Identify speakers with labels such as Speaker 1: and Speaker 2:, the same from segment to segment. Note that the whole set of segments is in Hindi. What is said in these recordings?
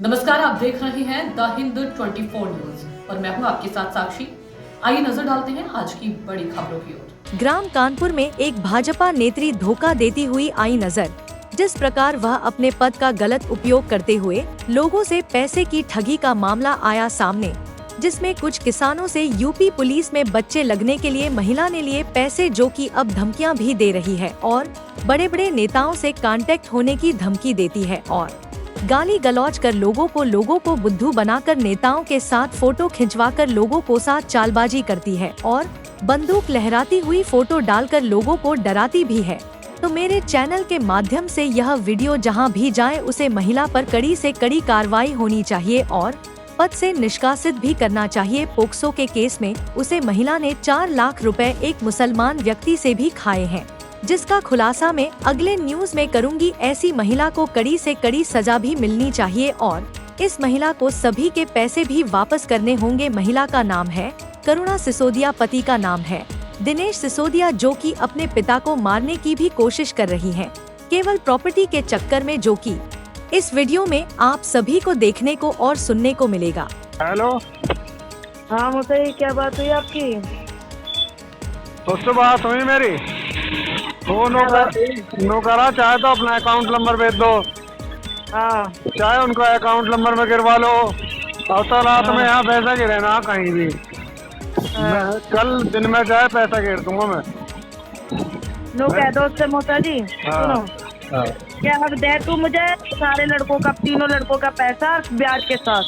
Speaker 1: नमस्कार, आप देख रहे हैं द हिंद 24 न्यूज और मैं हूं आपके साथ साक्षी। आइए नजर डालते हैं आज की बड़ी खबरों की ओर।
Speaker 2: ग्राम कानपुर में एक भाजपा नेत्री धोखा देती हुई आई नजर। जिस प्रकार वह अपने पद का गलत उपयोग करते हुए लोगों से पैसे की ठगी का मामला आया सामने, जिसमें कुछ किसानों से यूपी पुलिस में बच्चे लगने के लिए महिला ने लिए पैसे, जो कि अब धमकियां भी दे रही है और बड़े बड़े नेताओं से कांटेक्ट होने की धमकी देती है और गाली गलौज कर लोगों को बुद्धू बनाकर नेताओं के साथ फोटो खिंचवाकर लोगों को साथ चालबाजी करती है और बंदूक लहराती हुई फोटो डालकर लोगों को डराती भी है। तो मेरे चैनल के माध्यम से यह वीडियो जहां भी जाए उसे महिला पर कड़ी से कड़ी कार्रवाई होनी चाहिए और पद से निष्कासित भी करना चाहिए। पोक्सो के केस में उसे महिला ने 4 लाख रुपए एक मुसलमान व्यक्ति से भी खाए हैं, जिसका खुलासा मैं अगले न्यूज में करूंगी। ऐसी महिला को कड़ी से कड़ी सजा भी मिलनी चाहिए और इस महिला को सभी के पैसे भी वापस करने होंगे। महिला का नाम है करुणा सिसोदिया, पति का नाम है दिनेश सिसोदिया, जो कि अपने पिता को मारने की भी कोशिश कर रही हैं, केवल प्रॉपर्टी के चक्कर में, जो कि इस वीडियो में आप सभी को देखने को और सुनने को मिलेगा।
Speaker 3: हेलो,
Speaker 4: हाँ मुझे क्या बात हुई आपकी?
Speaker 3: उससे बात हुई मेरी। वो नौकरा चाहे तो अपना अकाउंट नंबर भेज दो,
Speaker 4: हाँ
Speaker 3: चाहे उनको अकाउंट नंबर में गिरवा लो। और तो रात में यहाँ पैसा गिरे ना कहीं भी, मैं कल दिन में चाहे पैसा गिर दूंगा मैं।
Speaker 4: नो कह दो उससे मोता जी।
Speaker 3: हाँ,
Speaker 4: सुनो,
Speaker 3: हाँ।
Speaker 4: क्या अब दे तू मुझे सारे लड़कों का, तीनों लड़कों का पैसा ब्याज के साथ।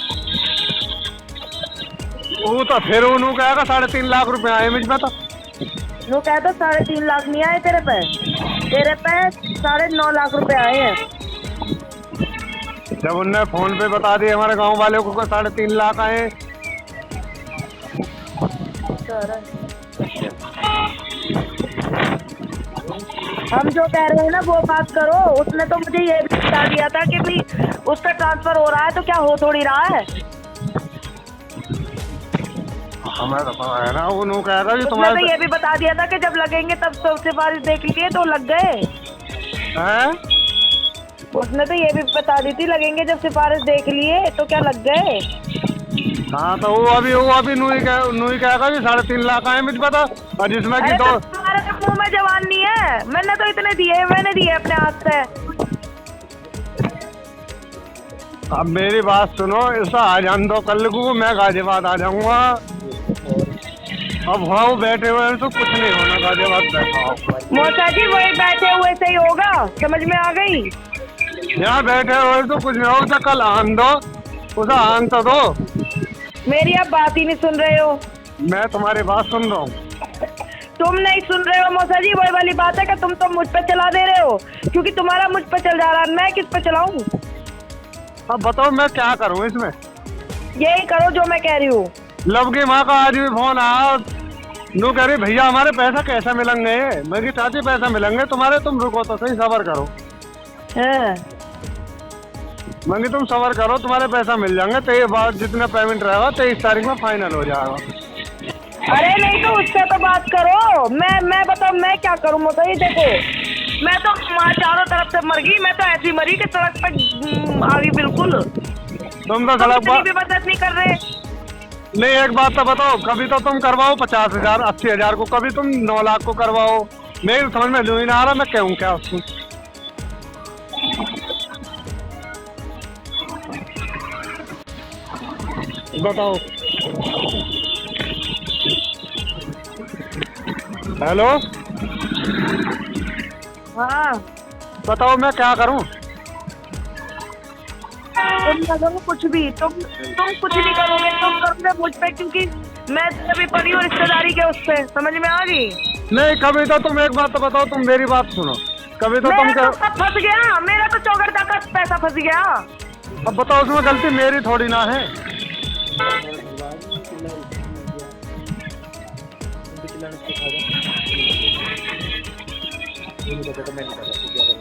Speaker 3: वो तो फिर उन्होंने कहेगा 3.5 लाख रुपए आए मुझ में। तो
Speaker 4: नो कह दो 3.5 लाख नहीं आए तेरे पे 9.5 लाख रुपए आए हैं।
Speaker 3: जब उनने फोन पे बता दिए हमारे गांव वाले को 3.5 लाख आए।
Speaker 4: हम जो कह रहे हैं ना वो बात करो। उसने तो मुझे ये भी बता दिया था कि भी उसका ट्रांसफर हो रहा है, तो क्या हो थोड़ी रहा है।
Speaker 3: हमें तो पता है ना, उन्होंने कहेगा कि
Speaker 4: उसने
Speaker 3: तुम्हारे
Speaker 4: तो ये भी बता दिया था कि जब लगेंगे तब सब सिफारिश देख लिए तो लग गए
Speaker 3: हैं?
Speaker 4: उसने तो ये भी बता दी थी लगेंगे जब सिफारिश देख लिए तो क्या लग गए।
Speaker 3: हाँ, तो वो अभी नूही कहेगा कि 3.5 लाख आए मुझ पता। और जिसमें कि
Speaker 4: अरे
Speaker 3: दो,
Speaker 4: तो तुम्हारे तो मुंह में जवान नहीं है। मैंने तो इतने दिए, मैंने दिए अपने हाथ से।
Speaker 3: अब मेरी बात सुनो, ऐसा आ जान दो कल को, मैं गाजियाबाद आ जाऊंगा। अब वहाँ बैठे हुए हैं तो कुछ नहीं होना, गाजियाबाद बैठा हो।
Speaker 4: मोसा जी वही बैठे हुए से ही होगा, समझ में आ गई।
Speaker 3: यहाँ बैठे हुए तो कुछ नहीं होगा। कल आन दो, उसे आन तो दो।
Speaker 4: मेरी आप बात ही नहीं सुन रहे हो।
Speaker 3: मैं तुम्हारी बात सुन रहा हूँ।
Speaker 4: तुम नहीं सुन रहे हो मोसा जी, वही वाली बात है कि तुम तो मुझ पे चला दे रहे हो, क्योंकि तुम्हारा मुझ पे चल जा रहा है। मैं किस पे चलाऊं?
Speaker 3: अब बताओ मैं क्या करूँ इसमें?
Speaker 4: यही करो जो मैं कह रही हूँ।
Speaker 3: लब की माँ का आज भी फोन आया, नू कह रही भैया हमारे पैसा कैसे मिलेंगे। मैं की चाची पैसा मिलेंगे तुम्हारे, तुम रुको तो सही, सबर करो।
Speaker 4: हाँ।
Speaker 3: मंगी तुम सबर करो, तुम्हारे पैसा मिल जाएंगे। 23 बार जितना पेमेंट रहेगा 23 तारीख में फाइनल हो जाएगा।
Speaker 4: अरे नहीं तो उससे तो बात करो। मैं बताओ मैं क्या करूँ मोसा जी? देखो मैं तो चारों तरफ से मर गई। मैं तो ऐसी मरी कि सड़क पे आ गई बिल्कुल।
Speaker 3: तुम तो सड़क पर
Speaker 4: भी मदद नहीं कर रहे।
Speaker 3: नहीं, एक बात तो बताओ, कभी तो तुम करवाओ 50,000 80,000 को, कभी तुम 9 लाख को करवाओ। मेरी समझ में नहीं आ रहा मैं कहूँ क्या उसको। बताओ। हेलो,
Speaker 4: हाँ
Speaker 3: बताओ मैं क्या करूँ?
Speaker 4: तुम करोगे कुछ भी, तुम कुछ नहीं करोगे। तुम करोगे मुझ पे, क्योंकि मैं अभी पड़ी हूँ रिश्तेदारी के उससे, समझ में आ गई।
Speaker 3: नहीं, कभी तो तुम एक बात तो बताओ, तुम मेरी बात सुनो। कभी तो तुम
Speaker 4: मेरा तो सब फंस गया। मेरा तो चौगरदा का पैसा फंस गया।
Speaker 3: अब बताओ, उसमें गलती मेरी थोड़ी ना है।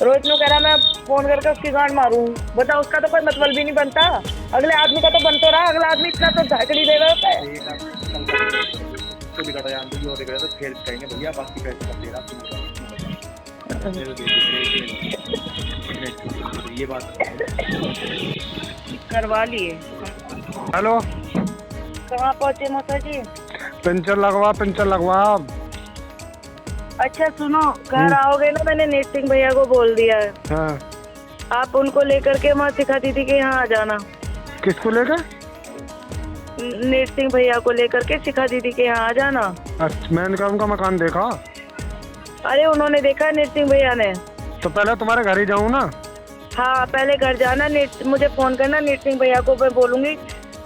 Speaker 4: रोहित ने कह रहा मैं फोन करके उसकी गांड मारूं। बता, उसका तो कोई मतलब भी नहीं बनता। अगले आदमी का तो बन तो रहा, अगला आदमी इतना तो झाकड़ी दे रहा है।
Speaker 5: ये बात
Speaker 4: करवा लिए।
Speaker 3: हेलो,
Speaker 4: कहाँ पहुँचे मौसा जी?
Speaker 3: पंचर लगवा।
Speaker 4: अच्छा सुनो, घर आओगे ना, मैंने नीत सिंह भैया को बोल दिया है।
Speaker 3: हाँ,
Speaker 4: आप उनको लेकर के वहाँ शिखा दीदी के यहाँ आ जाना।
Speaker 3: किसको लेकर?
Speaker 4: नीत सिंह भैया को लेकर के शिखा दीदी के यहाँ आ जाना।
Speaker 3: अच्छा, मैंने कहा उनका मकान देखा?
Speaker 4: अरे उन्होंने देखा है नीत सिंह भैया ने।
Speaker 3: तो पहले तुम्हारे घर ही जाऊँ ना?
Speaker 4: हाँ पहले घर जाना, मुझे फोन करना, नीत सिंह भैया को मैं बोलूंगी,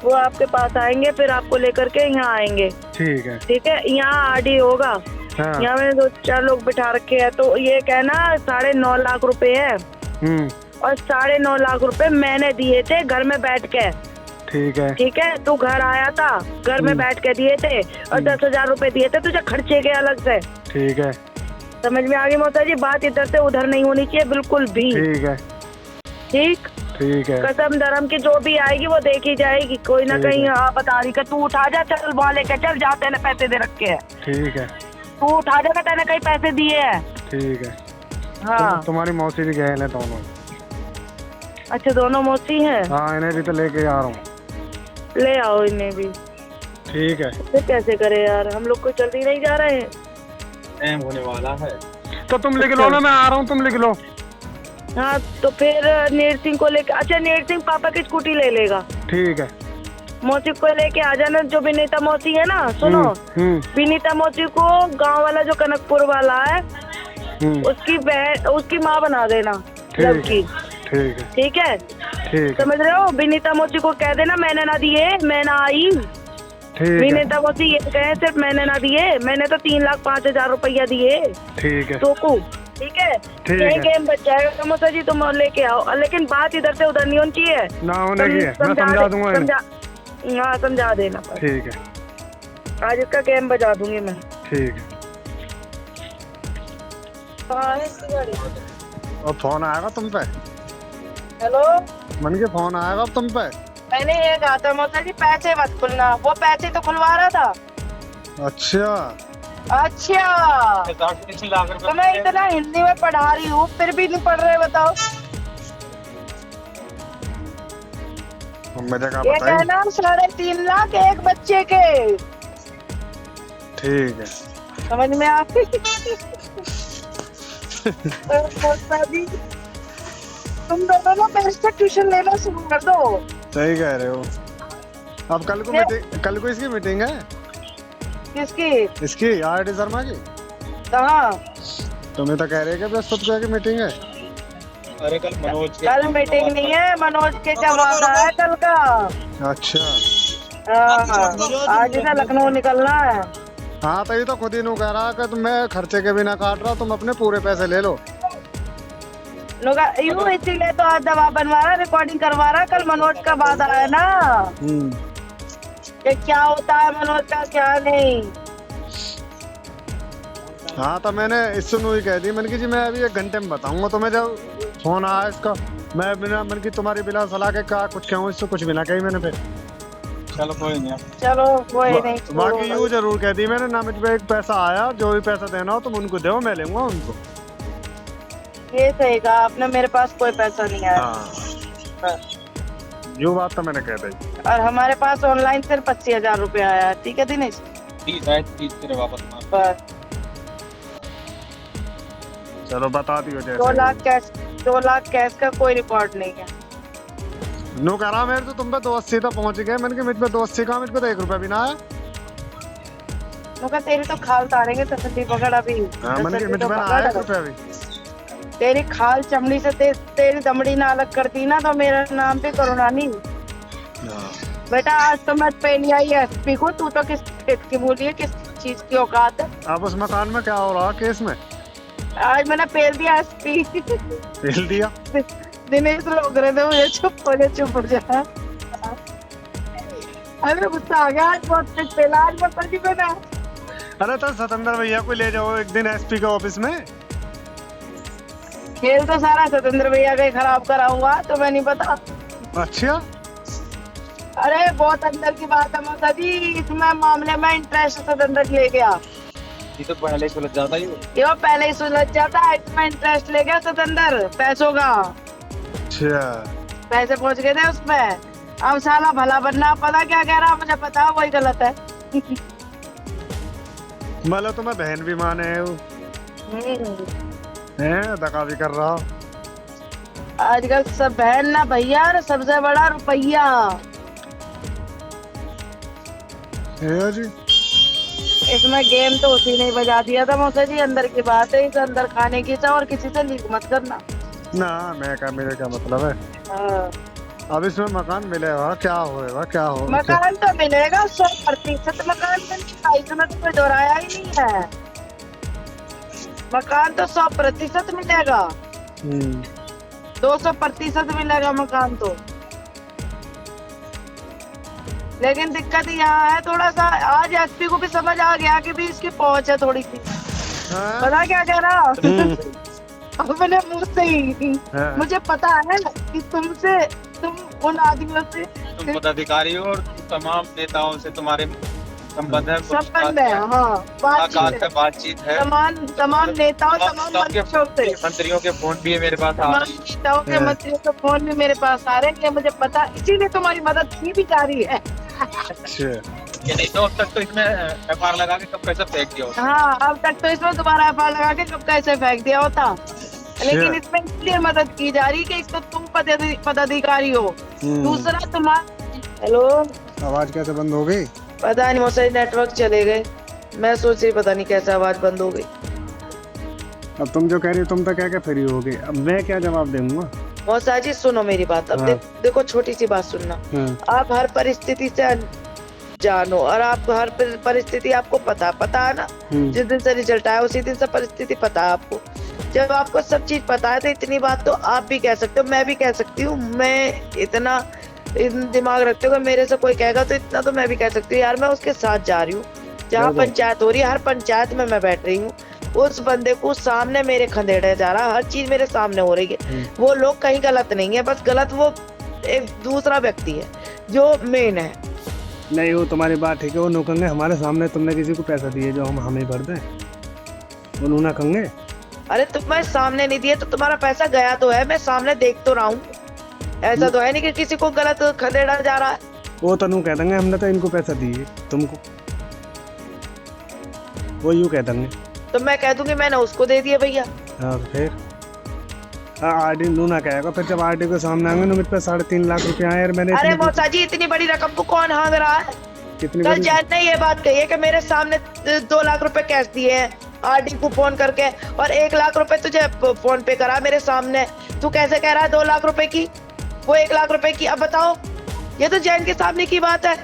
Speaker 4: वो आपके पास आएंगे, फिर आपको लेकर के यहाँ आएंगे।
Speaker 3: ठीक है।
Speaker 4: ठीक है, यहाँ आरडी होगा।
Speaker 3: हाँ।
Speaker 4: यहाँ मैंने 2-4 लोग बिठा रखे हैं, तो ये कहना 9.5 लाख रुपए है और 9.5 लाख रुपए मैंने दिए थे घर में बैठ के।
Speaker 3: ठीक है।
Speaker 4: ठीक है, तू घर आया था, घर में बैठ के दिए थे, और 10,000 रुपए दिए थे तुझे खर्चे के अलग से।
Speaker 3: ठीक है,
Speaker 4: समझ में आ गई मौसा जी? बात इधर से उधर नहीं होनी चाहिए बिल्कुल भी।
Speaker 3: ठीक है।
Speaker 4: ठीक
Speaker 3: ठीक है।
Speaker 4: कसम धर्म की जो भी आएगी वो देखी जाएगी, कोई ना कहीं बता रही कि तू उठा जा, चल वहाँ लेके चल, जाते ना पैसे दे रखे है।
Speaker 3: ठीक है।
Speaker 4: तू उठा जा, मैंने कहीं पैसे दिए हैं।
Speaker 3: ठीक है।
Speaker 4: हाँ
Speaker 3: तुम्हारी मौसी भी गए हैं दोनों?
Speaker 4: अच्छा, दोनों मौसी हैं?
Speaker 3: हाँ, इन्हें भी तो लेके आ रहा हूँ।
Speaker 4: ले आओ इन्हें भी।
Speaker 3: ठीक है।
Speaker 4: फिर कैसे करे यार, हम लोग को जल्दी नहीं जा रहे हैं।
Speaker 5: टाइम होने वाला है
Speaker 3: तो तुम लिख लो ना, मैं आ रहा हूँ, तुम लिख लो।
Speaker 4: हाँ तो फिर नीर सिंह को लेके, अच्छा नीर सिंह पापा की स्कूटी ले लेगा।
Speaker 3: ठीक है।
Speaker 4: मौसी को लेके आ जाना, जो विनीता मौसी है ना, सुनो, विनीता मौसी को गांव वाला जो कनकपुर वाला है उसकी बहन, उसकी माँ बना देना लड़की।
Speaker 3: ठीक है।
Speaker 4: ठीक है,
Speaker 3: ठीक है।
Speaker 4: समझ रहे हो? विनीता मौसी को कह देना मैंने ना दिए, मैं ना आई।
Speaker 3: ठीक है।
Speaker 4: विनीता मौसी ये कहे सिर्फ मैंने ना दिए, मैंने तो 3,05,000 रुपया दिए
Speaker 3: ठीक है।
Speaker 4: टोकू। ठीक है, यही गेम बच जाएगा मौसा जी, तुम लेके आओ, लेकिन बात इधर से उधर नहीं होनी चाहिए
Speaker 3: ना होने की है, मैं समझा दूंगा इन्हें।
Speaker 4: हाँ समझा देना।
Speaker 3: ठीक है।
Speaker 4: आज इसका गेम बजा दूंगी मैं।
Speaker 3: ठीक है। और फोन आएगा तुम पे?
Speaker 4: हेलो,
Speaker 3: मन के फोन आएगा तुम पे?
Speaker 4: मैंने ये कहा था मौसा जी पैसे मत खुलना, वो पैसे तो खुलवा रहा था।
Speaker 3: अच्छा।
Speaker 4: तो मैं इतना हिंदी में पढ़ा रही हूँ फिर भी नहीं पढ़ रहे, बताओ।
Speaker 3: मुझे क्या
Speaker 4: ये कहना 3.5 लाख एक बच्चे के।
Speaker 3: ठीक है।
Speaker 4: समझ में आ गई? तो मौसा जी तुम दोनों ना मेरे से ट्यूशन लेना शुरू कर दो।
Speaker 3: सही कह रहे हो। अब कल को इसकी मीटिंग है।
Speaker 4: किसकी?
Speaker 3: इसकी आर.डी. शर्मा की।
Speaker 4: कहाँ?
Speaker 3: तुम्हें तो कह रहे कि बृहस्पति की मीटिंग है।
Speaker 5: अरे कल मनोज के,
Speaker 4: कल मीटिंग नहीं है, मनोज के क्या वादा है कल का।
Speaker 3: अच्छा।
Speaker 4: आज इसे लखनऊ निकलना है।
Speaker 3: हाँ तो ये तो खुद ही नहीं कह रहा कि मैं खर्चे के बिना काट रहा, तुम अपने पूरे पैसे ले लो।
Speaker 4: यूँ इसीलिए तो आज दवा बनवा रहा, रिकॉर्डिंग करवा रहा, कल मनोज का वादा है ना कि क्या होता है मनोज का क्या नहीं।
Speaker 3: हाँ तो मैंने इससे ही कह दी, मैंने कि जी मैं अभी 1 घंटे में बताऊंगा तुम्हें, जब फोन आया इसका। मैं बिना मन की तुम्हारी बिना सलाह के क्या कुछ कहूँ, इससे कुछ बिना कही मैंने फिर।
Speaker 5: चलो कोई नहीं।
Speaker 4: चलो कोई नहीं,
Speaker 3: बाकी यूँ जरूर कह दी मैंने ना, मुझ पे 1 पैसा आया, जो भी पैसा देना हो तुम उनको दो, मैं लूंगा उनको।
Speaker 4: ये सही कहा आपने, मेरे पास कोई पैसा नहीं आया।
Speaker 3: हाँ। जो बात तो मैंने कह दी।
Speaker 4: और हमारे पास ऑनलाइन सिर्फ 80,000 रुपया आया। ठीक है दिनेश?
Speaker 5: 30 तेरे वापस मार।
Speaker 4: बस
Speaker 3: चलो बता दियो जैसे।
Speaker 4: 2 लाख कैश का कोई रिकॉर्ड नहीं है।
Speaker 3: नो कह रहा मेरे तो तुम पे 280 तक पहुंच गए, मैंने कि मुझ पे 280 का, मुझ पे तो 1 रुपया भी ना आया।
Speaker 4: तेरी तो खाल तारेंगे तसल्ली पकड़ अभी।
Speaker 3: हाँ, मुझ पे ना आया 1 रुपया भी।
Speaker 4: तेरी खाल चमड़ी से तेरी दमड़ी ना अलग करती ना तो मेरा नाम पे करुणा नहीं। बेटा आज तो मैं पेन आई एसपी को, तू तो किस खेत की बोली है, किस चीज की औकात है?
Speaker 3: अब उस मकान में क्या हो रहा केस में?
Speaker 4: आज मैंने पेल दिया एसपी।
Speaker 3: पेल दिया?
Speaker 4: दिनेश लोग रहे थे मुझे, चुप हो जा। अरे गुस्सा आ गया, आज बहुत कुछ पेला, आज बहुत जी मैंने।
Speaker 3: अरे तो सतेंद्र भैया को ले जाओ एक दिन एसपी के ऑफिस में।
Speaker 4: खेल तो सारा सतेंद्र भैया का ही खराब कराऊंगा, तुम्हें नहीं पता।
Speaker 3: अच्छा।
Speaker 4: अरे बहुत अंदर की बात है मौसा जी, इसमें मामले में इंटरेस्ट सतेंद्र ले गया।
Speaker 5: ये तो पहले ही सुलझ जाता ही।
Speaker 4: ये पहले ही सुलझ जाता है, इसमें इंटरेस्ट ले गया सतेंद्र पैसों का।
Speaker 3: अच्छा।
Speaker 4: पैसे पहुंच गए थे उसमें, अब साला भला बनना, पता क्या कह रहा, मुझे पता है वही गलत है।
Speaker 3: मतलब तुम्हें बहन भी माने हैं, धक्का भी कर रहा।
Speaker 4: आजकल सब बहन ना भैया, और सबसे बड़ा रुपया
Speaker 3: है जी।
Speaker 4: इसमें गेम तो उसी ने बजा दिया था मौसा जी, अंदर की बात है, इसे अंदर खाने की चाह, और किसी से लीक मत करना।
Speaker 3: ना मैं क्या, मेरे क्या मतलब है।
Speaker 4: हाँ।
Speaker 3: अब इसमें मकान मिलेगा क्या होएगा, क्या हो
Speaker 4: मकान तो मिलेगा 100% मकान मिलेगा, इसमें तो कोई दोहराया ही नहीं है। मकान तो 100% मिलेगा, 200% मिलेगा मकान तो। लेकिन दिक्कत यहाँ है थोड़ा सा, आज एसपी को भी समझ आ गया कि भी इसकी पहुंच है थोड़ी सी।
Speaker 3: हाँ?
Speaker 4: पता क्या कह रहा अपने मुंह से ही,
Speaker 3: हाँ।
Speaker 4: मुझे पता है कि तुम उन आदमियों से,
Speaker 5: तुम पदाधिकारी हो और तमाम नेताओं से तुम्हारे संबंध है,
Speaker 4: संबंध है। हाँ,
Speaker 5: बातचीत है,
Speaker 4: तमाम नेताओं, तमाम मंत्रियों से,
Speaker 5: मंत्रियों के फोन भी है मेरे पास आ रहे हैं।
Speaker 4: नेताओं के मंत्रियों के फोन भी मेरे पास आ रहे हैं, मुझे पता, इसीलिए तुम्हारी मदद की भी जा रही है।
Speaker 3: अच्छा,
Speaker 5: ये नहीं तो अब तक तो इसमें एफआईआर लगा के कब पैसा फेंक दिया होता।
Speaker 4: हाँ, अब तक तो इसमें दोबारा एफआईआर लगा के कब कैसे फेंक दिया होता, लेकिन इसमें इसलिए मदद की जा रही है कि एक तो तुम पदाधिकारी हो, दूसरा तुम्हारा। हेलो,
Speaker 3: आवाज कैसे बंद हो गई?
Speaker 4: पता नहीं मौसा, नेटवर्क चले गए, मैं सोच रही पता नहीं कैसे आवाज बंद हो गई।
Speaker 3: अब तुम जो कह रही हो, तुम तो कह के फ्री हो गई, अब मैं क्या जवाब दूंगा?
Speaker 4: मौसा जी सुनो मेरी बात, अब
Speaker 3: हाँ।
Speaker 4: देखो छोटी सी बात सुनना, आप हर परिस्थिति से जानो, और आप हर परिस्थिति आपको पता है ना, जिस दिन से रिजल्ट आया उसी दिन से परिस्थिति पता है आपको। जब आपको सब चीज पता है तो इतनी बात तो आप भी कह सकते हो, मैं भी कह सकती हूँ। मैं इतना दिमाग रखते हो, मेरे से कोई कहेगा तो इतना तो मैं भी कह सकती हूँ, यार मैं उसके साथ जा रही हूँ, जहाँ पंचायत हो रही है, हर पंचायत में मैं बैठ रही हूँ, उस बंदे को सामने मेरे खंदेड़े जा रहा, हर चीज मेरे सामने हो रही है। वो लोग कहीं गलत नहीं है, बस गलत वो एक दूसरा व्यक्ति है जो मेन है।
Speaker 3: नहीं, वो तुम्हारी बात ठीक है, वो नौकंगे हमारे सामने तुमने किसी को पैसा दिए जो हम हमें भर दें, वो नूना कंगे।
Speaker 4: अरे तुम्हें सामने नहीं दिए तो तुम्हारा पैसा गया तो है, मैं सामने देख तो रहा हूँ, ऐसा तो है नहीं कि किसी को गलत खदेड़ा जा रहा है।
Speaker 3: वो तो नू कह देंगे हमने तो इनको पैसा दिए तुमको, वो यूँ कह देंगे।
Speaker 4: तो मैं कह दूंगी मैंने उसको दे दिया भैया।
Speaker 3: हाँ, फिर आरडी नू ना कहेगा, फिर जब आरडी के सामने आएंगे ना, मुझ पे 3.5 लाख रुपए आए, मैंने
Speaker 4: अरे मौसा जी, इतनी बड़ी रकम को कौन हांग रहा है?
Speaker 3: कितनी
Speaker 4: कल
Speaker 3: बड़ी?
Speaker 4: जैन ने ये बात कही है कि मेरे सामने 2 लाख रुपए कैश दिए हैं आरडी को फोन करके, और 1 लाख रुपए तुझे फोन पे करा मेरे सामने। तू कैसे कह रहा है 2 लाख रुपए की, वो 1 लाख रुपए की? अब बताओ, ये तो जैन के सामने की बात है।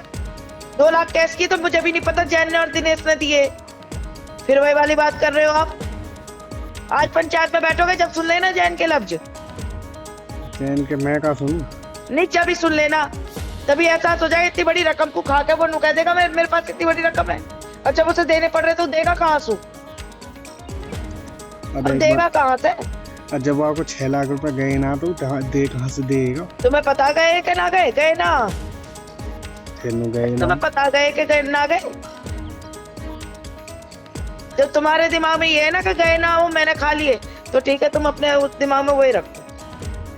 Speaker 4: 2 लाख कैश की तो मुझे भी नहीं पता जैन ने और दिनेश ने दिए, फिर वही वाली बात कर रहे हो आप। आज पंचायत में बैठोगे जब सुन लेना जैन के लफ्ज,
Speaker 3: जैन के मैं का सुनूं?
Speaker 4: नहीं जब भी सुन लेना, तभी एहसास हो जाए। इतनी बड़ी रकम को खा के वो नु कह देगा मेरे पास इतनी बड़ी रकम है, और जब उसे देने पड़ रहे तो देगा कहाँ से? अब देगा कहाँ से?
Speaker 3: जब आपको 6 लाख रुपए गए ना, तो दे कहाँ से देगा?
Speaker 4: तुम्हें पता गए कि ना गए? गए ना,
Speaker 3: फिर नु गए ना,
Speaker 4: तुम्हें पता गए कि गए ना गए? जब तुम्हारे दिमाग में ये है ना कि गए ना हो, मैंने खा लिए, तो ठीक है, तुम अपने उस दिमाग में वही रखो।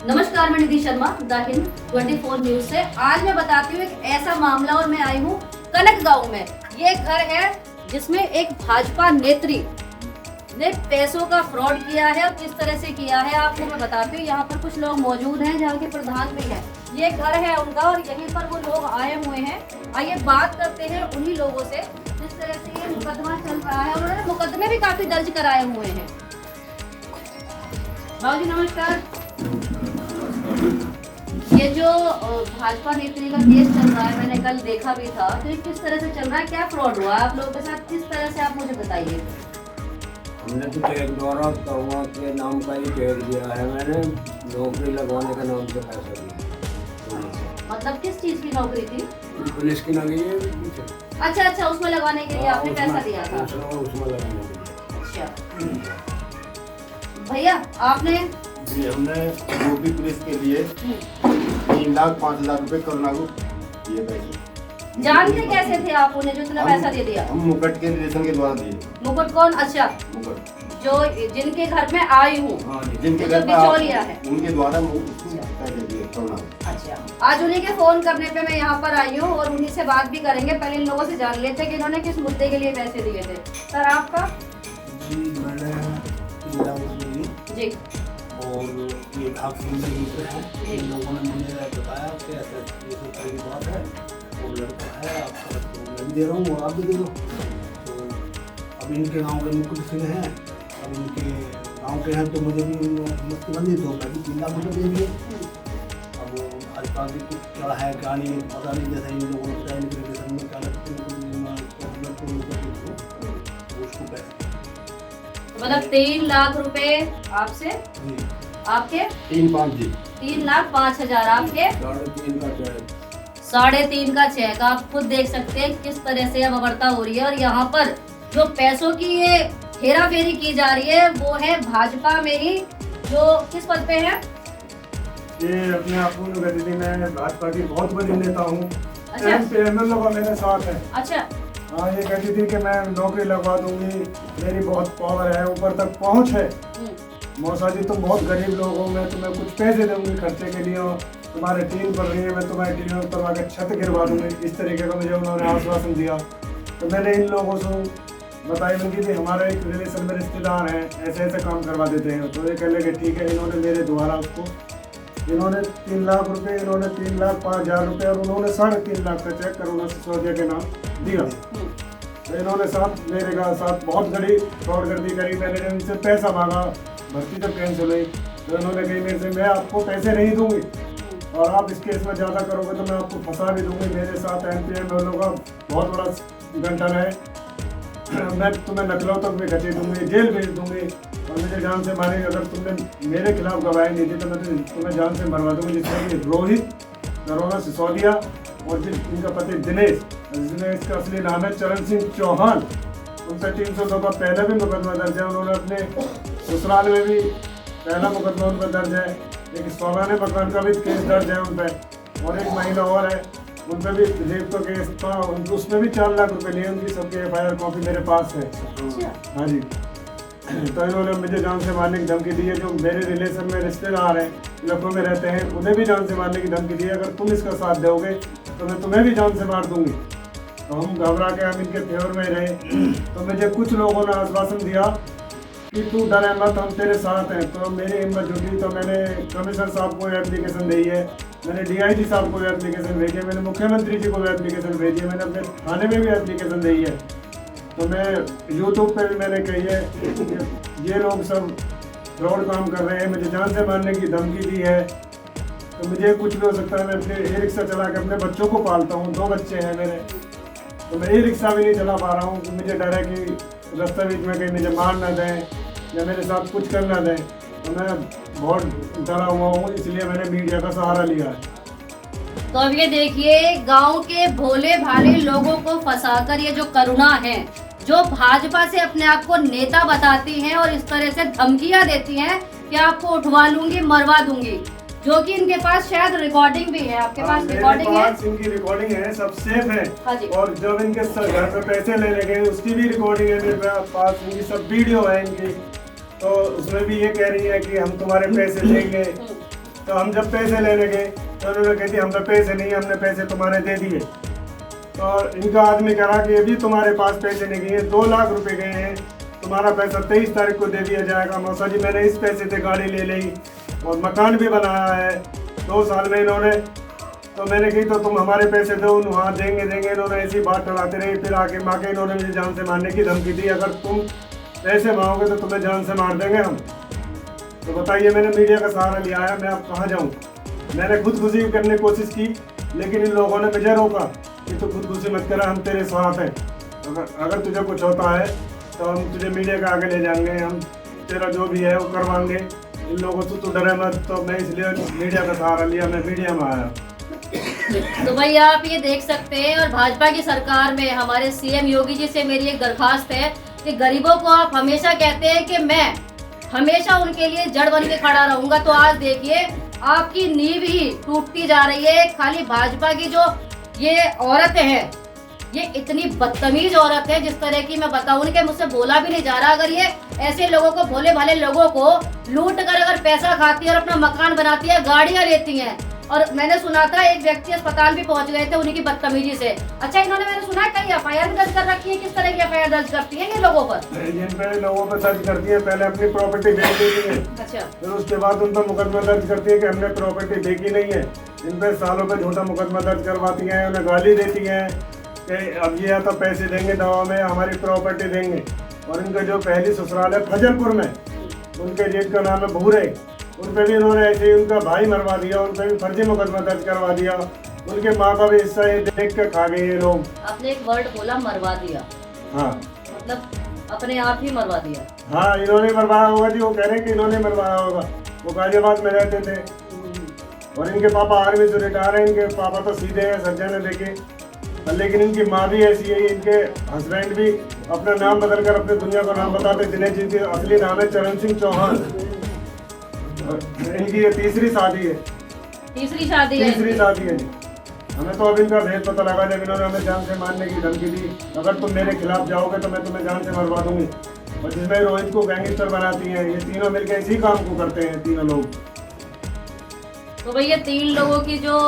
Speaker 6: नमस्कार, मैं निधि शर्मा द हिंद 24 न्यूज से। आज मैं बताती हूँ एक ऐसा मामला, और मैं आई हूँ कनक गांव में। ये घर है जिसमें एक भाजपा नेत्री ने पैसों का फ्रॉड किया है, और किस तरह से किया है आपको मैं बताती हूँ। यहाँ पर कुछ लोग मौजूद हैं, जहाँ के प्रधान भी हैं। ये घर है उनका, और यहीं पर वो लोग आए हुए हैं। आइए बात करते हैं उन्हीं लोगों से जिस तरह से ये मुकदमा चल रहा है। उन्होंने मुकदमे भी काफी दर्ज कराए हुए हैं। बाबू जी नमस्कार। ये जो भाजपा नेत्री का केस चल रहा है, मैंने कल देखा भी था, तो ये किस तरह से चल रहा है, क्या फ्रॉड हुआ आप लोगों के साथ, किस तरह से आप मुझे बताइए।
Speaker 7: हमने तो चेक द्वारा तवा के नाम का ही चेक दिया है, मैंने नौकरी लगवाने का नाम से पैसा दिया।
Speaker 6: मतलब किस चीज की नौकरी थी?
Speaker 7: पुलिस की लगी है पीछे।
Speaker 6: अच्छा, उसमें लगाने के लिए आपने पैसा दिया था?
Speaker 7: उसमें लगाने के लिए।
Speaker 6: अच्छा भैया, आपने?
Speaker 8: जी, हमने यूपी पुलिस के लिए 3 लाख 5 लाख रुपए कोरोना को दिए पैसे।
Speaker 6: जानते कैसे थे आप उन्हें जो इतना पैसा दे दिया?
Speaker 8: हम मुकट के रिलेशन के द्वारा दिए।
Speaker 6: मुकुट कौन? अच्छा,
Speaker 8: मुकट
Speaker 6: जो जिनके घर में आई हूँ,
Speaker 8: हाँ जी, जिनके
Speaker 6: जो
Speaker 8: घर पे
Speaker 6: बिचौलिया है।
Speaker 8: उनके द्वारा उसको पैसे दिए करुणा।
Speaker 6: अच्छा, आज उन्हीं के फोन करने पे मैं यहाँ पर आई हूँ और उन्हीं से बात भी करेंगे। पहले इन लोगों से जान लेते हैं कि इन्होंने किस मुद्दे के लिए पैसे दिए थे। सर आपका?
Speaker 9: जी मैंने
Speaker 6: जी
Speaker 9: और ये भाग सिंह से मित्र हैं। इन लोगों ने मुझे बताया कि ऐसे ये सब की बात है, वो लड़का है आपका, तो मैं भी दे रहा हूँ और आप भी दे दो। तो अब इनके गांव के मुकुट सिंह हैं, अब इनके गांव के हैं, तो मुझे भी मस्ती बंदी, तो मैं भी 3 लाख रुपये दे दिए। अब भाजपा की कुछ क्या है क्या नहीं पता नहीं, जैसे इन लोगों ने बताया इनके रिलेशन में क्या लगता है उसको पैसे,
Speaker 6: मतलब 3 लाख रुपए आपसे,
Speaker 9: जी
Speaker 6: आपके
Speaker 8: 3-5 जी
Speaker 6: 3,05,000 आपके
Speaker 9: 3.5 का चेक।
Speaker 6: 3.5 का चेक। आप खुद देख सकते हैं किस तरह से अब अवर्ता हो रही है। और यहाँ पर जो पैसों की ये हेरा फेरी की जा रही है वो है भाजपा में ही, जो किस पद पे है?
Speaker 3: ये अपने आप को कहती थी मैं भाजपा की बहुत बड़ी नेता हूँ,
Speaker 6: अच्छा
Speaker 3: एमएलए का मेरे साथ है।
Speaker 6: अच्छा
Speaker 3: हाँ, ये कहती थी कि मैं नौकरी लगवा दूंगी, मेरी बहुत पावर है, ऊपर तक पहुँच है। मौसा जी तुम बहुत गरीब लोग हो, मैं तुम्हें कुछ पैसे दूंगी खर्चे के लिए, और तुम्हारे टीम पर रही है, मैं तुम्हारी टीम करवा के छत गिरवा दूंगी। इस तरीके का मुझे उन्होंने आश्वासन दिया। तो मैंने इन लोगों से बताई उनकी थी हमारे एक रिलेशन में रिश्तेदार हैं, ऐसे ऐसे काम करवा देते हैं। तो ये कह लगे ठीक है। इन्होंने मेरे द्वारा उसको 3 लाख रुपए, इन्होंने 3,05,000 रुपये और उन्होंने 3.5 लाख का चेक करुणा सिसोदिया के नाम दिया। तो इन्होंने मेरे साथ बहुत बड़ी फ्रॉडगर्दी करी। मैंने जब इनसे पैसा मांगा, भर्ती जब कैंसिल हुई, तो इन्होंने कही मेरे से मैं आपको पैसे नहीं दूंगी और आप इस केस में ज़्यादा करोगे तो मैं आपको फंसा भी दूंगी। मेरे साथ एमपीएम का बहुत बड़ा गंठन है, मैं तुम्हें नकलों तक भी घसीट दूंगी, जेल भेज दूंगी और मुझे जान से मारेंगे। अगर तुमने मेरे खिलाफ गवाही नहीं दी तो मैं तुम्हें जान से मरवा दूंगी। जिसमें कि रोहित, करुणा सिसोदिया और इनका पति दिनेश, जिसमें इसका असली नाम है चरण सिंह चौहान, उनसे 302 का पहले भी मुकदमा दर्ज है। उन्होंने अपने ससुराल में भी पहला मुकदमा उन पर दर्ज है। एक सालाने मकान का भी केस दर्ज है उन पर, और एक महीना और है उन पर भी रेप का केस था, उसमें भी 4 लाख रुपए लिए। उनकी सबकी FIR कॉपी मेरे पास है। हाँ जी। तो इन्होंने मुझे जान से मारने की धमकी दी है। जो मेरे रिलेशन में रिश्तेदार हैं, लखनऊ में रहते हैं, उन्हें भी जान से मारने की धमकी दी है। अगर तुम इसका साथ दोगे तो मैं तुम्हें भी जान से मार दूंगी। तो हम घबरा के हम इनके फेवर में रहे। तो मुझे कुछ लोगों ने आश्वासन दिया कि तू डरे मत, हम तेरे साथ हैं। तो मेरी हिम्मत जुटी, तो मैंने कमिश्नर साहब को एप्लीकेशन दी है, मैंने DIG साहब को एप्लीकेशन भेजी है, मैंने मुख्यमंत्री जी को एप्लीकेशन भेजी है, मैंने अपने थाने में भी एप्लीकेशन दी है। तो मैं YouTube पे भी मैंने कही है कि ये लोग सब फ्रॉड काम कर रहे हैं, मुझे जान से मारने की धमकी दी है। तो मुझे कुछ भी हो सकता है। मैं अपने ई-रिक्शा चला के अपने बच्चों को पालता हूँ, 2 बच्चे हैं मेरे, तो मैं ई-रिक्शा भी नहीं चला पा रहा हूँ। मुझे डर है कि रास्ते बीच में कहीं मुझे मार ना दें या मेरे साथ कुछ कर ना दें। तो मैं बहुत डरा हुआ हूँ, इसलिए मैंने मीडिया का सहारा लिया है।
Speaker 6: तो अब ये देखिए, गांव के भोले भाले लोगों को फंसाकर ये जो करुणा है, जो भाजपा से अपने आप को नेता बताती हैं और इस तरह से धमकियां देती हैं कि आपको उठवा लूंगी, मरवा दूंगी, जो कि इनके पास शायद रिकॉर्डिंग भी है। आपके पास रिकॉर्डिंग है?
Speaker 3: इनकी रिकॉर्डिंग है, सब सेफ है।
Speaker 6: हाँ जी।
Speaker 3: और जब इनके घर पे पैसे लेने गए उसकी भी रिकॉर्डिंग है मेरे पास, इनकी सब वीडियो है इनकी। तो उसमें भी ये कह रही है कि हम तुम्हारे पैसे लेंगे। तो हम जब पैसे लेने गए तो उन्होंने कहती हम पे पैसे नहीं, हमने पैसे तुम्हारे दे दिए। तो इनका आदमी कह रहा कि अभी तुम्हारे पास पैसे नहीं गए, 2 लाख रुपए गए हैं, तुम्हारा पैसा 23 तारीख को दे दिया जाएगा। मौसा जी मैंने इस पैसे से गाड़ी ले ली और मकान भी बनाया है 2 साल में इन्होंने। तो मैंने कही तो तुम हमारे पैसे दो, वहाँ देंगे। इन्होंने ऐसी बात चलाते रहे। फिर आके माँ इन्होंने मुझे जान से मारने की धमकी दी, अगर तुम पैसे मांगोगे तो तुम्हें जान से मार देंगे हम। तो बताइए, मैंने मीडिया का सहारा लिया है, मैं अब कहाँ जाऊँ। मैंने खुदकुशी करने की कोशिश की, लेकिन इन लोगों ने मुझे रोका कि तू खुदकुशी मत कर, हम तेरे साथ हैं। अगर तुझे कुछ होता है तो हम तुझे मीडिया के आगे ले जाएंगे, हम तेरा जो भी है वो करवाएंगे। इन लोगों से तू डरे मत। तो मैं इसलिए मीडिया का सहारा लिया, मैं मीडिया में आया।
Speaker 6: तो भाई आप ये देख सकते हैं, और भाजपा की सरकार में हमारे CM योगी जी से मेरी एक दरखास्त है कि गरीबों को आप हमेशा कहते हैं कि मैं हमेशा उनके लिए जड़ बन के खड़ा रहूंगा। तो आज देखिए, आपकी नींव ही टूटती जा रही है। खाली भाजपा की जो ये औरतें हैं, ये इतनी बदतमीज औरत है, जिस तरह की मैं बताऊं कि मुझसे बोला भी नहीं जा रहा। अगर ये ऐसे लोगों को, भोले भाले लोगों को लूट कर अगर पैसा खाती है और अपना मकान बनाती है, गाड़ियां लेती हैं, और मैंने सुना था एक व्यक्ति अस्पताल भी पहुंच गए थे उन्हीं की बदतमीजी से। अच्छा, इन्होंने, मैंने सुना है कई एफआईआर भी दर्ज कर रखी है। किस तरह की एफआईआर दर्ज करती है ये लोगों पर?
Speaker 3: जिन पे लोगों पर दर्ज करती है, पहले अपनी प्रॉपर्टी बेच देती है।
Speaker 6: अच्छा,
Speaker 3: फिर उसके बाद उन पर मुकदमा दर्ज करती है कि हमने प्रॉपर्टी बेची नहीं है। इन पे सालों पे झूठा मुकदमा दर्ज करवाती हैं, उन्हें गाली देती हैं कि अब ये या तो पैसे देंगे दवा में, हमारी प्रॉपर्टी देंगे। और इनका जो पहली ससुराल है फजलपुर में, उनके जेठ का नाम है भूरे, उन पे भी इन्होंने ऐसे ही उनका भाई मरवा दिया, उन पे भी फर्जी मुकदमा दर्ज करवा दिया। उनके माँ का भी हिस्सा ये देख के खा गए ये लोग।
Speaker 6: आपने एक वर्ड बोला, मरवा दिया।
Speaker 3: हाँ,
Speaker 6: मतलब अपने आप ही मरवा दिया।
Speaker 3: हाँ, इन्होंने मरवाया होगा जी, वो कह रहे हैं कि इन्होंने मरवाया होगा। वो गाजियाबाद में रहते थे और इनके पापा आर्मी से रिटायर हैं। इनके पापा तो सीधे हैं, सज्जन है देखे, लेकिन इनकी माँ भी ऐसी है। इनके हस्बैंड भी अपना नाम बदल कर अपने दुनिया का नाम बताते। दिनेश जी के असली नाम है चरण सिंह चौहान। इनकी ये तीसरी शादी है।
Speaker 6: तीसरी शादी है?
Speaker 3: तीसरी शादी है जी। हमें तो अब इनका भेद पता लगा जब इन्होंने हमें जान से मारने की धमकी दी, अगर तुम मेरे खिलाफ जाओगे तो मैं तुम्हें जान से मरवा दूंगी। और जिसमें रोहित को गैंगस्टर बनाती हैं। ये तीनों मिलकर इसी काम को करते हैं, तीनों लोग।
Speaker 6: तो भैया 3 लोगों की जो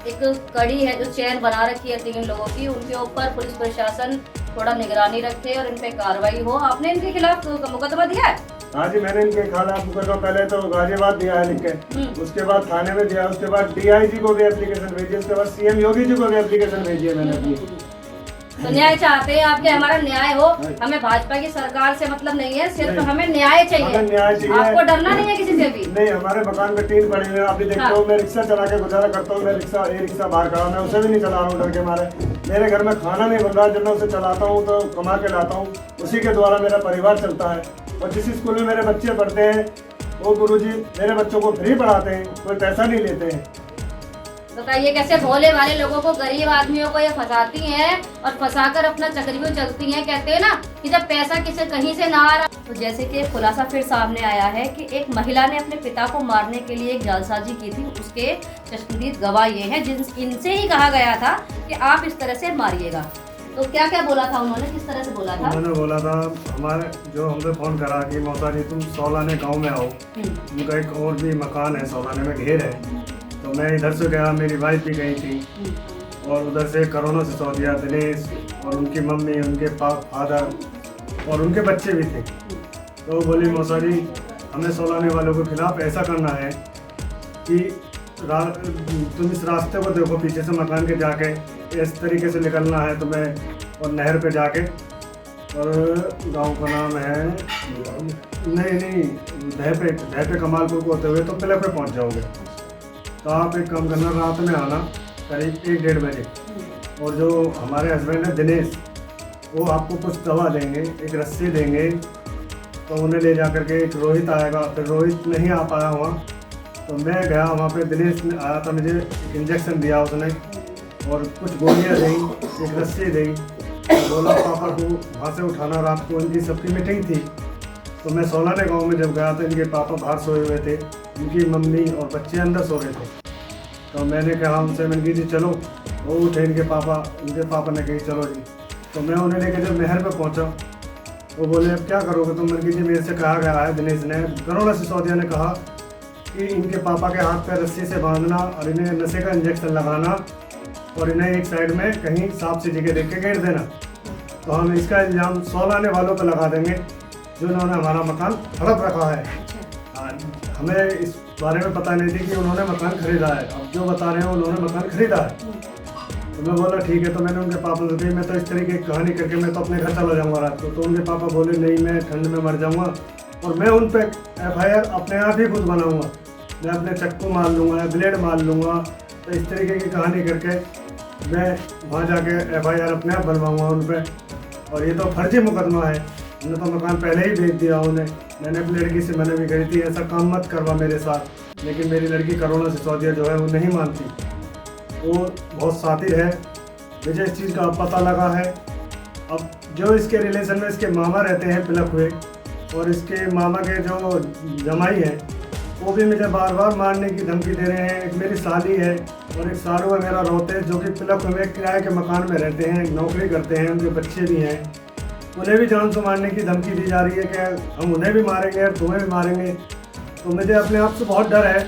Speaker 6: एक कड़ी है, जो चैन बना रखी है 3 लोगों की, उनके ऊपर पुलिस प्रशासन थोड़ा निगरानी रखे और इन पे कार्रवाई हो। आपने इनके खिलाफ मुकदमा दिया है?
Speaker 3: हाँ जी, मैंने इनके खिलाफ मुकदमा पहले तो गाजियाबाद दिया है लिख के, उसके बाद थाने में दिया, उसके बाद डीआईजी को भी एप्लीकेशन भेजी, उसके बाद सीएम योगी जी को भी एप्लीकेशन भेजी है मैंने अपनी।
Speaker 6: तो न्याय चाहते हैं आपके, हमारा न्याय हो। हमें भाजपा की सरकार से मतलब नहीं है, सिर्फ हमें न्याय चाहिए।
Speaker 3: न्याय चाहिए।
Speaker 6: आपको डरना नहीं है किसी से भी?
Speaker 3: नहीं, हमारे मकान पे टीन पड़ी हुई है, आप भी देखते हो। मैं रिक्शा चला के गुजारा करता हूँ। मैं रिक्शा बाहर खड़ा, मैं उसे भी नहीं चला रहा हूँ डर के मारे। मेरे घर में खाना नहीं बन रहा, जब मैं उसे चलाता हूँ तो कमा के लाता हूँ, उसी के द्वारा मेरा परिवार चलता है। और जिस स्कूल में मेरे बच्चे पढ़ते हैं वो गुरुजी मेरे बच्चों को फ्री पढ़ाते हैं, कोई पैसा नहीं लेते हैं।
Speaker 6: बताइए कैसे भोले वाले लोगों को, गरीब आदमियों को ये फंसाती हैं और फंसाकर अपना चक्रव्यूह चलती हैं। कहते हैं ना कि जब पैसा किसी कहीं से ना आ रहा। तो जैसे कि खुलासा फिर सामने आया है कि एक महिला ने अपने पिता को मारने के लिए एक जालसाजी की थी। उसके चश्मदीद गवाह ये हैं, इनसे ही कहा गया था कि आप इस तरह से मारिएगा। तो क्या क्या बोला था उन्होंने, किस तरह से बोला था?
Speaker 3: उन्होंने बोला था, हमारे जो हमसे फोन करा कि मौसा जी तुम सौलाने गांव में आओ, उनका एक और भी मकान है सौलाने में, घेर है। तो मैं इधर से गया, मेरी वाइफ भी गई थी, और उधर से कोरोना से सौ दिया दिनेश और उनकी मम्मी, उनके फादर और उनके बच्चे भी थे। तो बोली मौसा जी हमें सौलाने वालों के खिलाफ ऐसा करना है कि तुम इस रास्ते को देखो, पीछे से मकान के जाके इस तरीके से निकलना है तुम्हें, और नहर पे जाके, और गांव का नाम है नहीं दह पे कमालपुर को होते हुए तो तिलक पे पहुंच जाओगे। तो आप एक काम करना, रात में आना करीब 1-1:30 बजे, और जो हमारे हस्बैंड है दिनेश, वो आपको कुछ दवा देंगे, एक रस्सी देंगे। तो उन्हें ले जा करके एक रोहित आएगा। फिर रोहित नहीं आ पाया वहाँ, तो मैं गया वहाँ पे, दिनेश आया था, मुझे एक इंजेक्शन दिया उसने और कुछ गोलियाँ दी, एक रस्सी दी, बोला पापा को वहाँ से उठाना। रात को इनकी सबकी मीटिंग थी। तो मैं सौलाने गांव में जब गया तो इनके पापा बाहर सोए हुए थे, इनकी मम्मी और बच्चे अंदर सो रहे थे। तो मैंने कहा उनसे, मैंने कही जी चलो, वो उठे इनके पापा ने कही चलो जी। तो मैं उन्हें लेकर जब नहर पे पहुंचा, वो बोले अब क्या करोगे तुम? मैंने कही जी मेरे से कहा गया है, दिनेश ने, करोड़ा सिसोदिया ने कहा कि इनके पापा के हाथ पे रस्सी से बांधना और इन्हें नशे का इंजेक्शन लगाना और इन्हें एक साइड में कहीं साफ सी जगह देख के घेर देना। तो हम इसका इल्ज़ाम सौलाने वालों पर लगा देंगे जो उन्होंने हमारा मकान हड़प रखा है। हमें इस बारे में पता नहीं थी कि उन्होंने मकान खरीदा है। अब जो बता रहे हैं उन्होंने मकान खरीदा है। तो मैं बोला ठीक है। तो मैंने उनके पापा से कही मैं तो इस तरीके की कहानी करके मैं तो अपने घर चला जाऊँगा रात को। तो उनके पापा बोले नहीं, मैं ठंड में मर जाऊँगा और मैं उन पर FIR अपने आप ही खुद बनाऊँगा, मैं अपने चक्कू मार लूँगा, ब्लेड मार लूँगा। तो इस तरीके की कहानी करके मैं वहाँ जाके FIR अपने आप बनवाऊँगा उन पर। और ये तो फर्जी मुकदमा है, उन्होंने तो मकान पहले ही बेच दिया उन्हें। मैंने अपनी लड़की से मैंने भी कही थी ऐसा काम मत करवा मेरे साथ, लेकिन मेरी लड़की कोरोना सिसोदिया जो है वो नहीं मानती, वो बहुत शातिर है। मुझे इस चीज़ का पता लगा है। अब जो इसके रिलेशन में इसके मामा रहते हैं पिलक हुए, और इसके मामा के जो जमाई हैं वो भी मुझे बार बार मारने की धमकी दे रहे हैं। एक मेरी साली है और एक सारू है मेरा रोते, जो कि तिलक में किराए के मकान में रहते हैं, नौकरी करते हैं, उनके बच्चे भी हैं। उन्हें भी जान से मारने की धमकी दी जा रही है कि हम उन्हें भी मारेंगे और तुम्हें भी मारेंगे। तो मुझे अपने आप से बहुत डर है।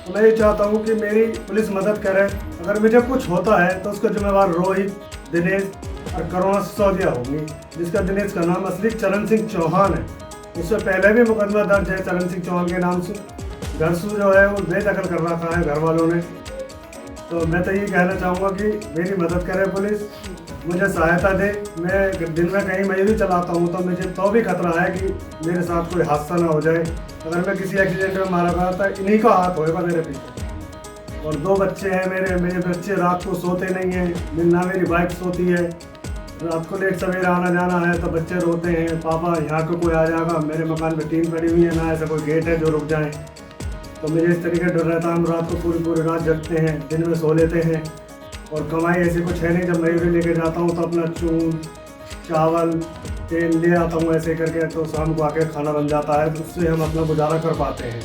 Speaker 3: तो मैं ये चाहता हूँ कि मेरी पुलिस मदद करे। अगर मुझे कुछ होता है तो उसका जिम्मेवार रोहित, दिनेश और करुणा सिसोदिया होंगी, जिसका दिनेश का नाम असली चरण सिंह चौहान है। उससे पहले भी मुकदमा दर्ज है चरण सिंह चौहान के नाम से। घरसू जो है वो बेदखल कर रखा है घर वालों ने। तो मैं तो ये कहना चाहूँगा कि मेरी मदद करे पुलिस, मुझे सहायता दे। मैं दिन में कहीं मैं भी चलाता हूँ तो मुझे तो भी खतरा है कि मेरे साथ कोई हादसा ना हो जाए। अगर मैं किसी एक्सीडेंट में मारा गया तो इन्हीं का हाथ होएगा मेरे पीछे। और 2 बच्चे हैं मेरे बच्चे रात को सोते नहीं हैं, ना मेरी वाइफ सोती है। रात को लेट सवेरे आना जाना है तो बच्चे रोते हैं, पापा यहाँ को कोई आ जाएगा। मेरे मकान में टीन पड़ी हुई है, ना ऐसा कोई गेट है जो रुक जाए। तो मुझे इस तरीके डर रहता है। हम रात को पूरी रात जगते हैं, दिन में सो लेते हैं। और कमाई ऐसी कुछ है नहीं। जब मैं भी लेके जाता हूँ तो अपना चून, चावल, तेल ले आता हूँ ऐसे करके, तो शाम को आके खाना बन जाता है। तो उससे हम अपना गुजारा कर पाते हैं।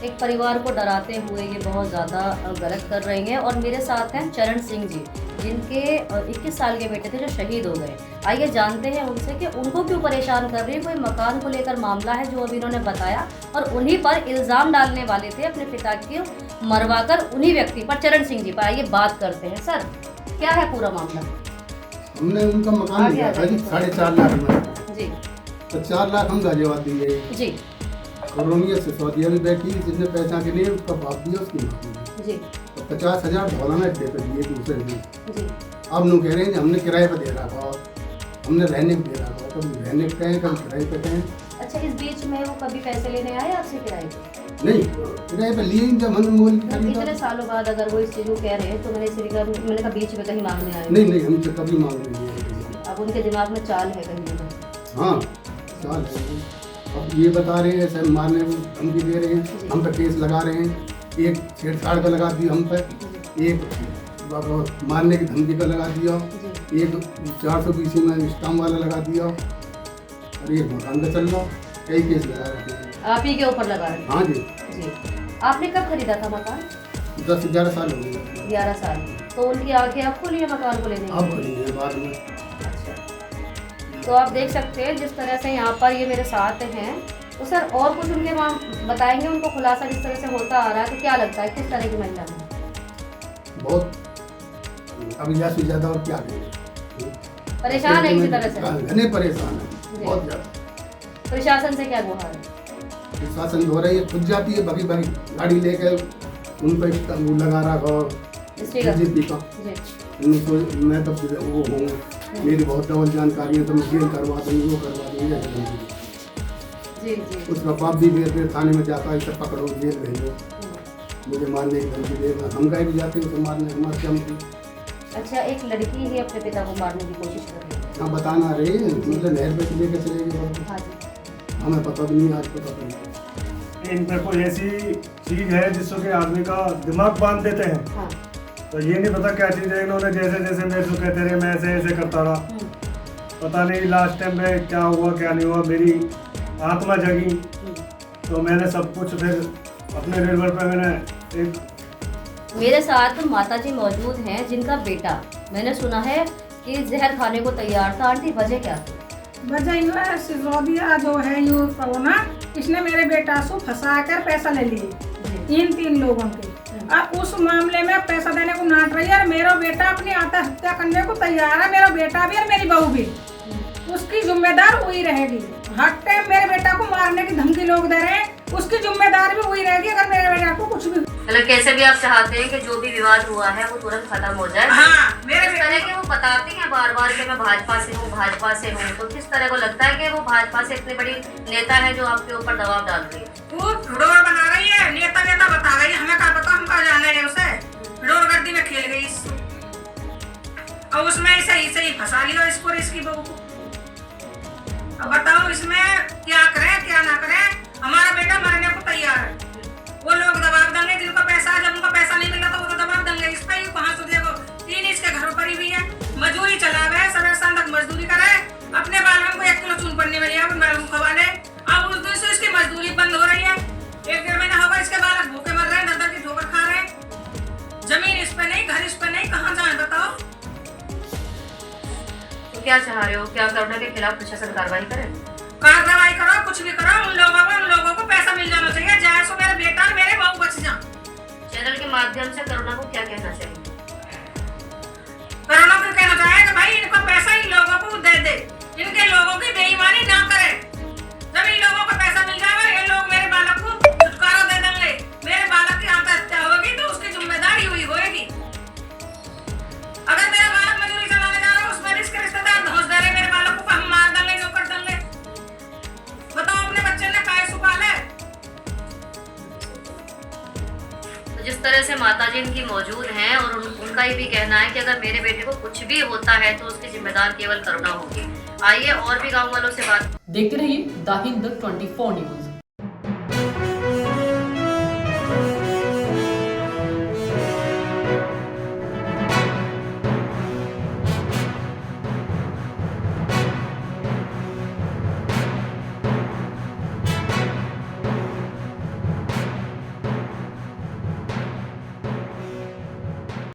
Speaker 6: एक परिवार को डराते हुए ये बहुत ज़्यादा गलत कर रहे हैं। और मेरे साथ हैं चरण सिंह जी, जिनके 21 साल के बेटे थे जो शहीद हो गए। आइए जानते हैं उनसे कि उनको क्यों परेशान कर रही है। कोई मकान को लेकर मामला है जो अभी इन्होंने बताया, और उन्हीं पर इल्ज़ाम डालने वाले थे अपने पिता की मरवाकर उन्हीं व्यक्ति पर, चरण सिंह जी पर। आइए बात करते हैं। सर, क्या है पूरा मामला?
Speaker 8: हमने उनका मकान लिया था जी 4.5 लाख में
Speaker 6: जी।
Speaker 8: तो 4 लाख हम गाजियाबाद दिए
Speaker 6: जी।
Speaker 8: कॉलोनिया से सौदिया में बैठी, जिसने पैसा के लिए उसका बाप दिया, उसकी माँ दी
Speaker 6: जी।
Speaker 8: तो 50,000 ढोलाना अड्डे पे दिए दूसरे दिन।
Speaker 6: जी।
Speaker 8: अब लोग कह रहे हैं कि हमने किराए पर दे रखा और हमने रहने को दे रखा, कभी रहने पे कहें कभी किराए पे कहें।
Speaker 6: अच्छा, इस बीच में वो कभी पैसे लेने आए आपसे किराए पे?
Speaker 8: नहीं, किराए पे लिए जब हमने मोबाइल की खरीदा।
Speaker 6: इतने सालों बाद अगर वो इस चीज़ को कह रहे हैं तो मैंने कहा बीच में कहीं मांगने आए।
Speaker 8: नहीं, हमसे कभी मांग नहीं लिए।
Speaker 6: अब उनके दिमाग में चाल है कहीं।
Speaker 8: हाँ, चाल है। अब ये बता रहे हैं सर मारने को धमकी दे रहे हैं, हम पे केस लगा रहे हैं। एक छेड़छाड़ का लगा दिया हम पे, एक मारने की धमकी का लगा दिया, एक 420 में स्टाम्प वाला लगा दिया, और एक मकान का चल रहा। कई केस लगा रहे हैं।
Speaker 6: आप ही के ऊपर लगा रहे हैं?
Speaker 8: हाँ जी।
Speaker 6: जी। आपने कब खरीदा था मकान?
Speaker 8: 10-11 साल हो गए।
Speaker 6: 11 साल। तो उनकी आंखें अब खुली है मकान को लेने की?
Speaker 8: अब खुली है बाद में।
Speaker 6: तो आप देख सकते हैं जिस तरह से यहाँ पर ये मेरे साथ हैं। तो सर, और कुछ उनके वहाँ बताएंगे उनको खुलासा जिस तरह से होता आ रहा है, तो क्या लगता है किस तरह की महिला है?
Speaker 8: बहुत अब से ज़्यादा और क्या करें,
Speaker 6: परेशान है इसी तरह से?
Speaker 8: घने परेशान है बहुत ज़्यादा।
Speaker 6: प्रशासन से क्या गुहार है?
Speaker 8: प्रशासन हो रही है, खुद जाती है बगी गाड़ी लेकर उन पर लगा रहा बीजेपी का। मैं तो वो हूँ, मेरी बहुत डबल जानकारी है, तो मैं जेल करवा दूँगी, वो करवा दूँगी।
Speaker 6: जी।
Speaker 8: उसका बाप भी बेर थाने में जाता है, इसे पकड़ो जेल भेजो, मुझे मारने की धमकी देगा। हम कहीं भी जाते हैं तो मारने हमारे चमकी।
Speaker 6: अच्छा, एक लड़की ही अपने पिता को मारने की कोशिश कर रही है?
Speaker 8: हाँ, बताना रही मतलब नहर पे लेकर चले गए।
Speaker 6: हाँ जी।
Speaker 8: हमें पता भी नहीं, आज पता नहीं।
Speaker 3: इन पर कोई ऐसी चीज़ है जिससे कि आदमी का दिमाग बांध देते हैं।
Speaker 6: हाँ।
Speaker 3: तो ये नहीं पता क्या चीज़ है। इन्होंने जैसे मेरे से कहते रहे, मैं ऐसे करता रहा। पता नहीं लास्ट टाइम में क्या हुआ क्या नहीं हुआ। मेरी आत्मा जगी तो मैंने सब कुछ फिर अपने लेवल पर मैंने एक।
Speaker 6: मेरे साथ माताजी मौजूद हैं जिनका बेटा, मैंने सुना है कि जहर खाने को तैयार था। आंटी, वजह क्या थी?
Speaker 10: वजह सिसोदिया जो है यू करोना, इसने मेरे बेटा से फंसा कर पैसा ले लिए 3 लोगों के। और उस मामले में पैसा देने को नाट रही है। मेरा बेटा अपनी आत्महत्या करने को तैयार है, मेरा बेटा भी और मेरी बहू भी। उसकी जिम्मेदार वही रहेगी। हर टाइम मेरे बेटा को मारने की धमकी लोग दे रहे हैं, उसकी जिम्मेदार भी वही रहेगी अगर मेरे बेटा को कुछ भी।
Speaker 6: मतलब कैसे भी आप चाहते हैं कि जो भी विवाद हुआ है वो तुरंत खत्म हो जाए।
Speaker 10: हाँ, मेरे
Speaker 6: इस तरह के वो बताती हैं बार-बार कि मैं भाजपा से हूँ। तो किस तरह को लगता है कि वो भाजपा से इतनी बड़ी नेता है जो आपके ऊपर दबाव डाल रही है?
Speaker 10: वो रोड बना रही है, नेता बता रही है, हमें क्या पता, हम कहाँ जाने रहे उसे। रोड गर्दी में खेल गई और उसमें सही फंसा लिया इसको, इसकी बहू को। अब बताओ इसमें क्या करें क्या ना करें। हमारा बेटा मरने को तैयार है। वो लोग दबाव देंगे जिनको पैसा, जब उनका पैसा नहीं मिला तो वो तो दबाव देंगे इस पे। कहाँ से देखो, 3 इसके घरों पर ही है, मजदूरी चलावे, सवेरे शाम तक मजदूरी करे, अपने बाल को 1 किलो चून पड़ने में लिया खवा ले। अब उस दिन से इसकी मजदूरी बंद हो रही है। 1 डेढ़ महीना
Speaker 6: क्या चाह रहे हो? क्या करुणा के खिलाफ प्रशासन कार्रवाई करे?
Speaker 10: कार्रवाई करो, कुछ भी करो, उन लोगों को पैसा मिल जाना चाहिए, जाए सो मेरे बेटा और मेरे बहू बच जाए।
Speaker 6: चैनल के माध्यम से करुणा को क्या कहना चाहिए?
Speaker 10: करुणा को कहना चाहिए कि भाई इनको पैसा इन लोगों को दे दे, इनके लोगों की बेईमानी ना करे। जब इन लोगों को पैसा मिल जाएगा, ये लोग मेरे बालक को छुटकारा दे देंगे। मेरे बालक की आत्महत्या होगी तो उसकी जिम्मेदारी हुई होगी। अगर मेरा बालक मजदूरी चलाने जा रहा है, उसमें रिश्तेदार धोस दे रहे मेरे बालक को, हम मार देंगे, जो कर देंगे। बताओ अपने बच्चे ने काय सुपाले।
Speaker 6: तो जिस तरह से माताजी इनकी मौजूद हैं और उनका ये भी कहना है कि अगर मेरे बेटे को कुछ भी होता है तो उसकी जिम्मेदार केवल करुणा होगी। आइए और भी गांव वालों से बात।
Speaker 1: देखते रहिए द हिंद 24 न्यूज।